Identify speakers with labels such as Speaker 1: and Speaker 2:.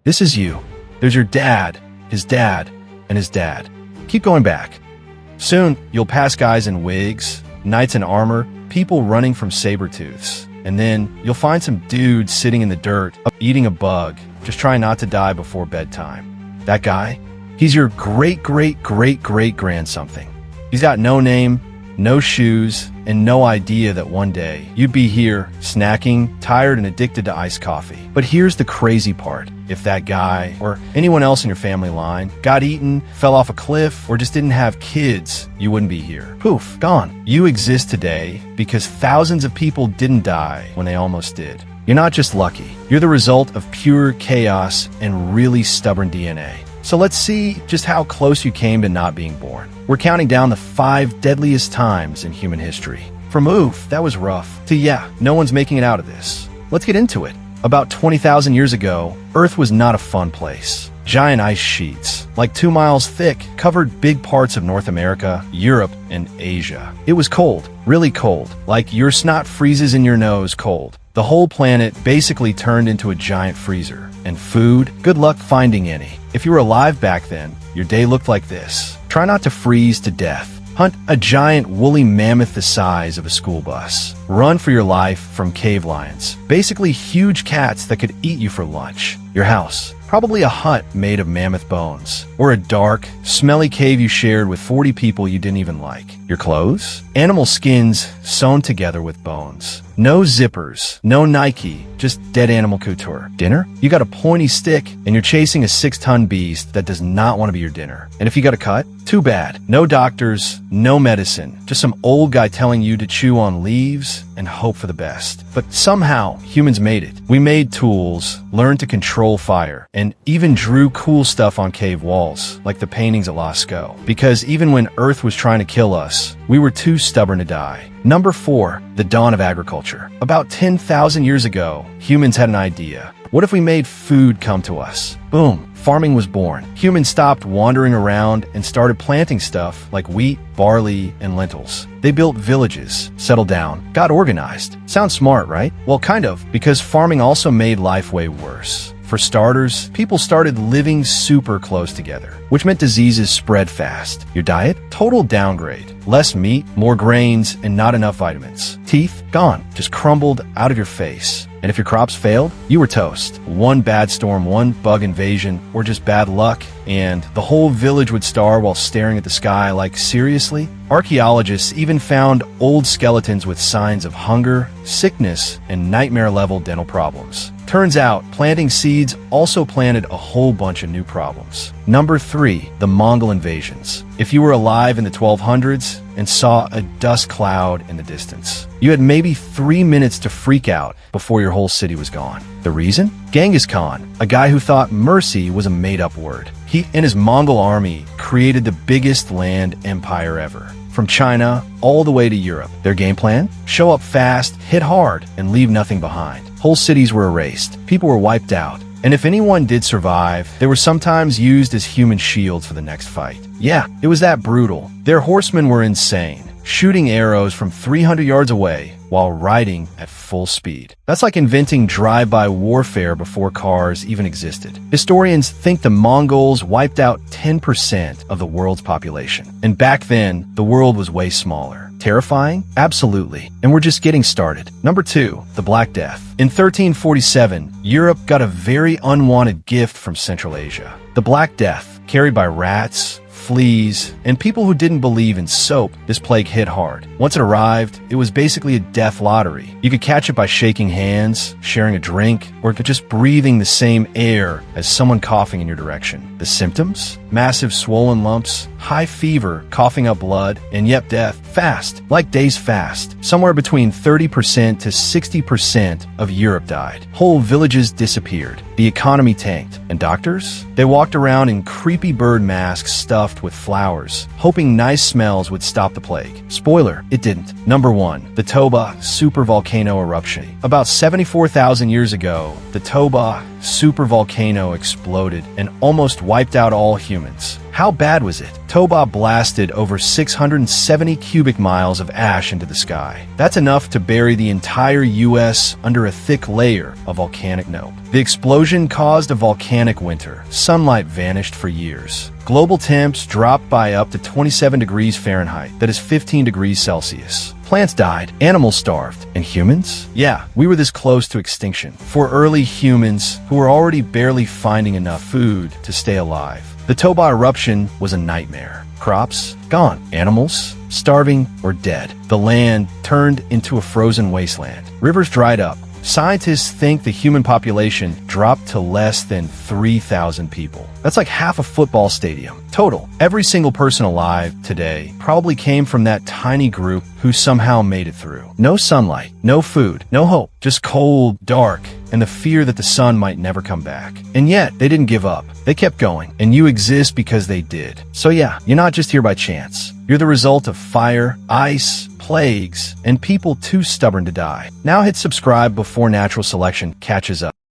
Speaker 1: This is you. There's your dad, his dad, and his dad. Keep going back. Soon, you'll pass guys in wigs, knights in armor, people running from saber-tooths. And then, you'll find some dudes sitting in the dirt, eating a bug, just trying not to die before bedtime. That guy? He's your great-great-great-great-grand-something. He's got no name, no shoes, and no idea that one day you'd be here, snacking, tired and addicted to iced coffee. But here's the crazy part. If that guy, or anyone else in your family line, got eaten, fell off a cliff, or just didn't have kids, you wouldn't be here. Poof, gone. You exist today because thousands of people didn't die when they almost did. You're not just lucky. You're the result of pure chaos and really stubborn DNA. So let's see just how close you came to not being born. We're counting down the 5 deadliest times in human history. From oof, that was rough, to yeah, no one's making it out of this. Let's get into it. About 20,000 years ago, Earth was not a fun place. Giant ice sheets, like 2 miles thick, covered big parts of North America, Europe, and Asia. It was cold, really cold, like your snot freezes in your nose cold. The whole planet basically turned into a giant freezer. And food? Good luck finding any. If you were alive back then, your day looked like this. Try not to freeze to death. Hunt a giant woolly mammoth the size of a school bus. Run for your life from cave lions. Basically huge cats that could eat you for lunch. Your house. Probably a hut made of mammoth bones. Or a dark, smelly cave you shared with 40 people you didn't even like. Your clothes? Animal skins sewn together with bones. No zippers, no Nike, just dead animal couture. Dinner? You got a pointy stick and you're chasing a 6-ton beast that does not want to be your dinner. And if you got a cut? Too bad. No doctors, no medicine, just some old guy telling you to chew on leaves and hope for the best. But somehow, humans made it. We made tools, learned to control fire, and even drew cool stuff on cave walls, like the paintings at Lascaux. Because even when Earth was trying to kill us, we were too stubborn to die. Number 4, the dawn of agriculture. About 10,000 years ago, humans had an idea. What if we made food come to us? Boom, farming was born. Humans stopped wandering around and started planting stuff like wheat, barley, and lentils. They built villages, settled down, got organized. Sounds smart, right? Well, kind of, because farming also made life way worse. For starters, people started living super close together, which meant diseases spread fast. Your diet? Total downgrade. Less meat, more grains, and not enough vitamins. Teeth? Gone. Just crumbled out of your face. And if your crops failed, you were toast. One bad storm, one bug invasion, or just bad luck, and the whole village would starve while staring at the sky like, seriously? Archaeologists even found old skeletons with signs of hunger, sickness, and nightmare-level dental problems. Turns out, planting seeds also planted a whole bunch of new problems. Number 3, the Mongol invasions. If you were alive in the 1200s and saw a dust cloud in the distance, you had maybe 3 minutes to freak out before your whole city was gone. The reason? Genghis Khan, a guy who thought mercy was a made-up word. He and his Mongol army created the biggest land empire ever. From China all the way to Europe. Their game plan? Show up fast, hit hard, and leave nothing behind. Whole cities were erased. People were wiped out. And if anyone did survive, they were sometimes used as human shields for the next fight. Yeah, it was that brutal. Their horsemen were insane, shooting arrows from 300 yards away while riding at full speed. That's like inventing drive-by warfare before cars even existed. Historians think the Mongols wiped out 10% of the world's population. And back then, the world was way smaller. Terrifying? Absolutely. And we're just getting started. Number 2, the Black Death. In 1347, Europe got a very unwanted gift from Central Asia. The Black Death, carried by rats, fleas, and people who didn't believe in soap. This plague hit hard. Once it arrived, it was basically a death lottery. You could catch it by shaking hands, sharing a drink, or just breathing the same air as someone coughing in your direction. The symptoms? Massive swollen lumps, high fever, coughing up blood, and yep, death. Fast, like days fast. Somewhere between 30% to 60% of Europe died. Whole villages disappeared. The economy tanked. And doctors? They walked around in creepy bird masks stuffed with flowers, hoping nice smells would stop the plague. Spoiler, it didn't. Number 1, the Toba supervolcano eruption. About 74,000 years ago, the Toba supervolcano exploded and almost wiped out all humans. How bad was it? Toba blasted over 670 cubic miles of ash into the sky. That's enough to bury the entire U.S. under a thick layer of volcanic snow. The explosion caused a volcanic winter. Sunlight vanished for years. Global temps dropped by up to 27 degrees Fahrenheit, that is 15 degrees Celsius. Plants died, animals starved, and humans? Yeah, we were this close to extinction. For early humans who were already barely finding enough food to stay alive. The Toba eruption was a nightmare. Crops? Gone. Animals? Starving or dead. The land turned into a frozen wasteland. Rivers dried up. Scientists think the human population dropped to less than 3,000 people. That's like half a football stadium. Total. Every single person alive today probably came from that tiny group who somehow made it through. No sunlight, no food, no hope, just cold, dark, and the fear that the sun might never come back. And yet, they didn't give up. They kept going, and you exist because they did. So yeah, you're not just here by chance. You're the result of fire, ice, plagues, and people too stubborn to die. Now hit subscribe before natural selection catches up.